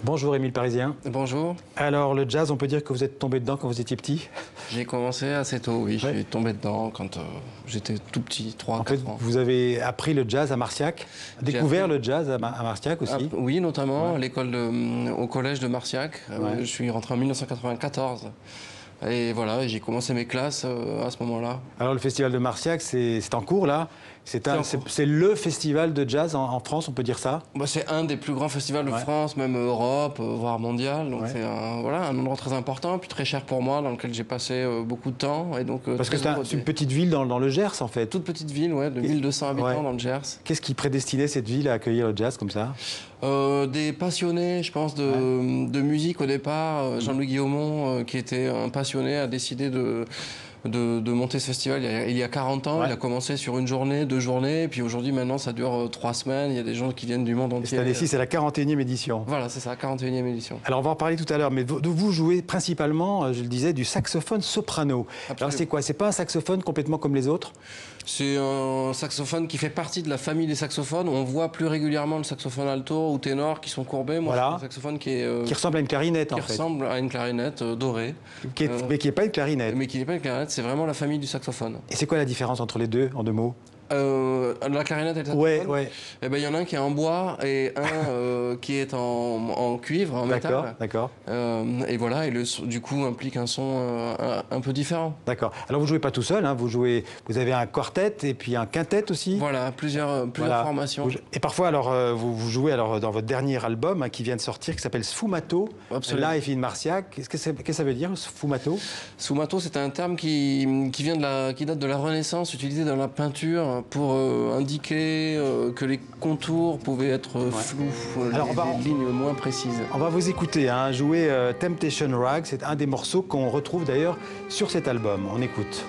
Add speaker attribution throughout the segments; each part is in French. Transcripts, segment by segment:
Speaker 1: Bonjour Émile Parisien.
Speaker 2: Bonjour.
Speaker 1: Alors le jazz, on peut dire que vous êtes tombé dedans quand vous étiez petit?
Speaker 2: J'ai commencé assez tôt, oui.
Speaker 1: Ouais.
Speaker 2: Je suis tombé dedans quand j'étais tout petit, 3-4
Speaker 1: En fait,
Speaker 2: ans.
Speaker 1: vous avez appris le jazz à Marciac, découvert le jazz à Marciac aussi?
Speaker 2: Oui, notamment à au collège de Marciac.
Speaker 1: Ouais.
Speaker 2: Je suis rentré en 1994. Et voilà, j'ai commencé mes classes à ce moment-là.
Speaker 1: Alors le festival de Marciac, c'est en cours là? C'est le festival de jazz en France, on peut dire ça?
Speaker 2: Bah, c'est un des plus grands festivals de
Speaker 1: Ouais.
Speaker 2: France, même Europe, voire mondial. Donc
Speaker 1: Ouais.
Speaker 2: c'est un endroit très important, puis très cher pour moi, dans lequel j'ai passé beaucoup de temps. Et donc,
Speaker 1: Parce que
Speaker 2: très heureux
Speaker 1: c'est une petite ville dans le Gers en fait.
Speaker 2: toute petite ville, ouais, de 1200 habitants
Speaker 1: Ouais.
Speaker 2: dans le Gers.
Speaker 1: Qu'est-ce qui prédestinait cette ville à accueillir le jazz comme ça?
Speaker 2: Des passionnés, je pense, de musique au départ. Jean-Louis Guillaumont, qui était un passionné, a décidé de monter ce festival il y a 40 ans.
Speaker 1: Ouais.
Speaker 2: Il a commencé sur une journée, 2 journées, et puis aujourd'hui, maintenant, ça dure 3 semaines. Il y a des gens qui viennent du monde
Speaker 1: Et
Speaker 2: entier.
Speaker 1: cette année-ci, c'est la 41e édition.
Speaker 2: Voilà, c'est ça, 41e édition.
Speaker 1: Alors on va en parler tout à l'heure, mais vous jouez principalement, je le disais, du saxophone soprano.
Speaker 2: Absolument.
Speaker 1: Alors c'est quoi? C'est pas un saxophone complètement comme les autres?
Speaker 2: C'est un saxophone qui fait partie de la famille des saxophones. On voit plus régulièrement le saxophone alto ou ténor qui sont courbés. Moi,
Speaker 1: Voilà.
Speaker 2: c'est un saxophone qui
Speaker 1: Ressemble à une clarinette en fait.
Speaker 2: ressemble à une clarinette dorée.
Speaker 1: Mais qui n'est pas une clarinette.
Speaker 2: Mais qui n'est pas une clarinette, c'est vraiment la famille du saxophone.
Speaker 1: Et c'est quoi la différence entre les deux, en deux mots?
Speaker 2: La clarinette et le saxophone.
Speaker 1: Ouais.
Speaker 2: Eh ben, il y en a un qui est en bois et un qui est en cuivre, en métal.
Speaker 1: D'accord.
Speaker 2: Et voilà, et du coup implique un son un peu différent.
Speaker 1: D'accord. Alors vous jouez pas tout seul, hein, vous avez un quartet et puis un quintet aussi.
Speaker 2: Voilà, plusieurs
Speaker 1: Voilà.
Speaker 2: formations.
Speaker 1: Et parfois, alors, vous jouez alors, dans votre dernier album qui vient de sortir, qui s'appelle Sfumato,
Speaker 2: Absolument.
Speaker 1: Live in Marciac. Qu'est-ce que ça veut dire, Sfumato?
Speaker 2: Sfumato, c'est un terme qui date de la Renaissance, utilisé dans la peinture pour indiquer que les contours pouvaient être flous,
Speaker 1: Alors,
Speaker 2: des lignes moins précises.
Speaker 1: On va vous écouter, hein, jouer Temptation Rag. C'est un des morceaux qu'on retrouve d'ailleurs sur cet album. On écoute.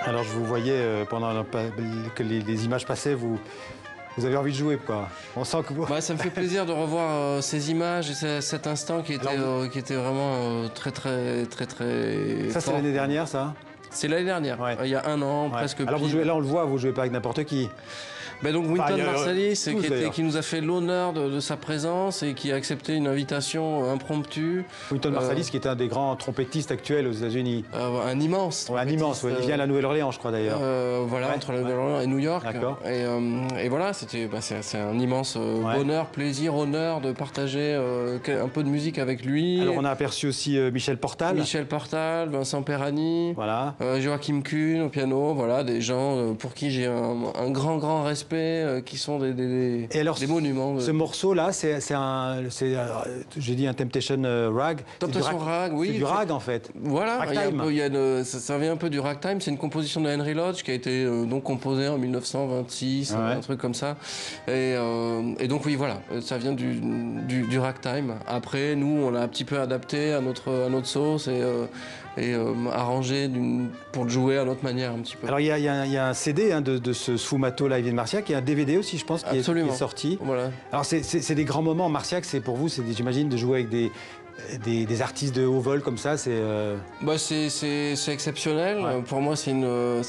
Speaker 1: Alors je vous voyais pendant que les images passaient, vous avez envie de jouer, quoi. On sent que vous...
Speaker 2: Bah, ça me fait plaisir de revoir ces images et cet instant qui était vraiment très
Speaker 1: Ça, c'est
Speaker 2: fort.
Speaker 1: l'année dernière, ça?
Speaker 2: C'est l'année dernière,
Speaker 1: Ouais.
Speaker 2: il y a un an,
Speaker 1: Ouais.
Speaker 2: presque
Speaker 1: Alors vous
Speaker 2: pile.
Speaker 1: jouez, là, on le voit, vous jouez pas avec n'importe qui.
Speaker 2: Ben donc Wynton
Speaker 1: il y a,
Speaker 2: Marsalis,
Speaker 1: tous, d'ailleurs.
Speaker 2: qui nous a fait l'honneur de sa présence et qui a accepté une invitation impromptue.
Speaker 1: Wynton Marsalis, qui est un des grands trompettistes actuels aux États-Unis.
Speaker 2: Un immense.
Speaker 1: Ouais, un immense, ouais. Il vient à la Nouvelle-Orléans, je crois, d'ailleurs.
Speaker 2: Voilà,
Speaker 1: Ouais,
Speaker 2: entre la Nouvelle-Orléans et New York.
Speaker 1: D'accord.
Speaker 2: Et voilà, c'est un immense bonheur, plaisir, honneur de partager un peu de musique avec lui.
Speaker 1: Alors on a aperçu aussi Michel Portal.
Speaker 2: Michel Portal, Vincent Perani,
Speaker 1: Voilà.
Speaker 2: Joachim Kuhn au piano, voilà, des gens pour qui j'ai un grand respect, qui sont
Speaker 1: Et alors,
Speaker 2: des monuments.
Speaker 1: Ce morceau-là, j'ai dit un Temptation Rag.
Speaker 2: Temptation Rag, oui.
Speaker 1: C'est du rag, en fait.
Speaker 2: Voilà,
Speaker 1: Ragtime.
Speaker 2: ça vient un peu du ragtime. C'est une composition de Henry Lodge qui a été donc composée en 1926,
Speaker 1: Ouais.
Speaker 2: un truc comme ça. Et donc oui, voilà, ça vient du ragtime. Après, nous, on l'a un petit peu adapté à notre sauce et arrangé pour le jouer à notre manière un petit peu.
Speaker 1: Alors il y a un CD hein, de ce Sfumato Live in Marciac, et un DVD aussi, je pense, qui est sorti.
Speaker 2: Voilà.
Speaker 1: Alors c'est des grands moments. Marciac, c'est pour vous, j'imagine, de jouer avec des artistes de haut vol comme ça,
Speaker 2: Bah c'est exceptionnel.
Speaker 1: Ouais.
Speaker 2: Pour moi, c'est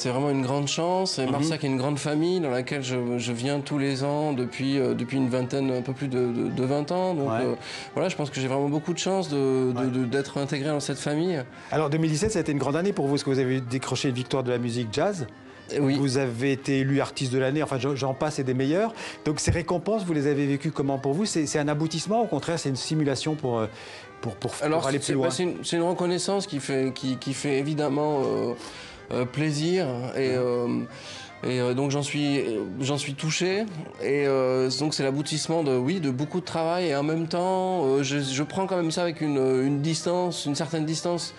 Speaker 2: vraiment une grande chance. Et Marciac est une grande famille dans laquelle je viens tous les ans depuis une vingtaine, un peu plus de 20 ans. Donc
Speaker 1: Ouais.
Speaker 2: voilà, je pense que j'ai vraiment beaucoup de chance d'être intégré dans cette famille.
Speaker 1: Alors 2017, ça a été une grande année pour vous, parce que vous avez décroché une victoire de la musique jazz.
Speaker 2: Oui.
Speaker 1: Vous avez été élu artiste de l'année, enfin j'en passe et des meilleurs. Donc ces récompenses, vous les avez vécues comment pour vous? C'est un aboutissement, au contraire, c'est une simulation pour aller plus loin?
Speaker 2: C'est une reconnaissance qui fait évidemment plaisir et donc j'en suis touché et donc c'est l'aboutissement de beaucoup de travail et en même temps je prends quand même ça avec une distance, une certaine distance.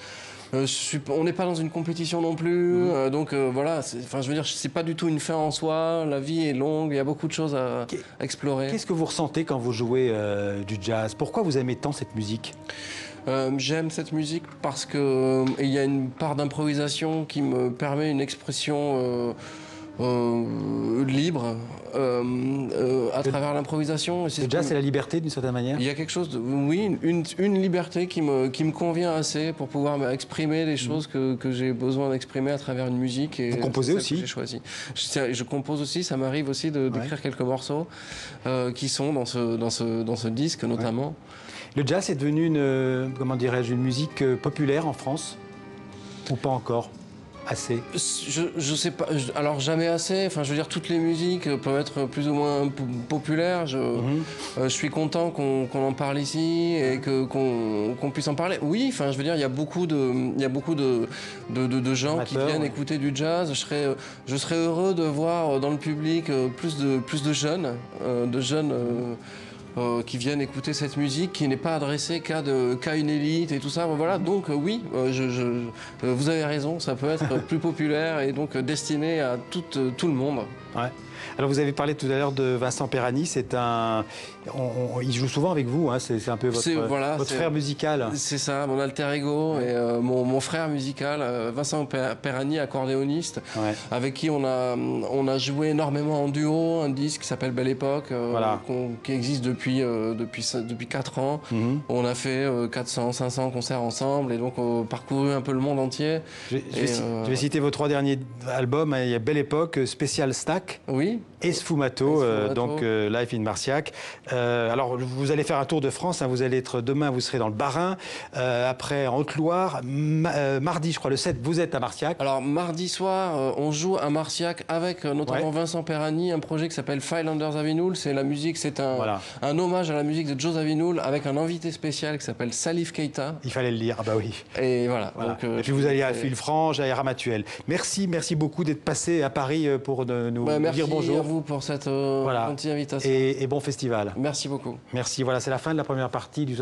Speaker 2: On n'est pas dans une compétition non plus, donc voilà. Enfin, je veux dire, c'est pas du tout une fin en soi. La vie est longue, il y a beaucoup de choses à explorer.
Speaker 1: Qu'est-ce que vous ressentez quand vous jouez du jazz? Pourquoi vous aimez tant cette musique?
Speaker 2: J'aime cette musique parce que il y a une part d'improvisation qui me permet une expression libre à travers l'improvisation.
Speaker 1: Le jazz, c'est la liberté d'une certaine manière?
Speaker 2: Il y a quelque chose oui, une liberté qui me convient assez pour pouvoir exprimer les choses que j'ai besoin d'exprimer à travers une musique. Et
Speaker 1: vous composez aussi?
Speaker 2: J'ai choisi. Je compose aussi, ça m'arrive aussi d'écrire quelques morceaux qui sont dans ce disque notamment. Ouais.
Speaker 1: Le jazz est devenu comment dirais-je, une musique populaire en France? Ou pas encore? Assez?
Speaker 2: Je sais pas, alors jamais assez, enfin je veux dire toutes les musiques peuvent être plus ou moins populaires, je suis content qu'on en parle ici et qu'on puisse en parler. Oui, enfin je veux dire il y a beaucoup de gens qui viennent écouter du jazz, je serais heureux de voir dans le public plus de jeunes, qui viennent écouter cette musique qui n'est pas adressée qu'à une élite et tout ça. Voilà, donc oui, vous avez raison, ça peut être plus populaire et donc destiné à tout le monde.
Speaker 1: Ouais. Alors vous avez parlé tout à l'heure de Vincent Perani, il joue souvent avec vous, hein, c'est un peu votre frère musical.
Speaker 2: C'est ça, mon alter ego et mon frère musical, Vincent Perani, accordéoniste, avec qui on a joué énormément en duo, un disque qui s'appelle Belle Époque, qui existe depuis 4 ans. On a fait 400, 500 concerts ensemble et donc parcouru un peu le monde entier.
Speaker 1: Je vais citer vos 3 derniers albums, il y a Belle Époque, Spécial Stack.
Speaker 2: Oui.
Speaker 1: Et Sfumato, donc Live in Marciac. Alors, vous allez faire un tour de France. Hein, vous allez être demain, vous serez dans le Bas-Rhin. Après, en Haute-Loire. Mardi, je crois, le 7, vous êtes à Marciac.
Speaker 2: Alors, mardi soir, on joue à Marciac avec notamment Vincent Perani, un projet qui s'appelle File Under Zawinul. C'est la musique, c'est un hommage à la musique de Joe Zawinul avec un invité spécial qui s'appelle Salif Keita.
Speaker 1: Il fallait le lire, ah bah oui.
Speaker 2: Et voilà. Donc,
Speaker 1: et puis vous allez à Villefranche, à Ramatuelle. Merci beaucoup d'être passé à Paris pour nous dire bonjour.
Speaker 2: Merci à vous pour cette gentille invitation.
Speaker 1: Et bon festival.
Speaker 2: Merci beaucoup.
Speaker 1: Merci, voilà, c'est la fin de la première partie du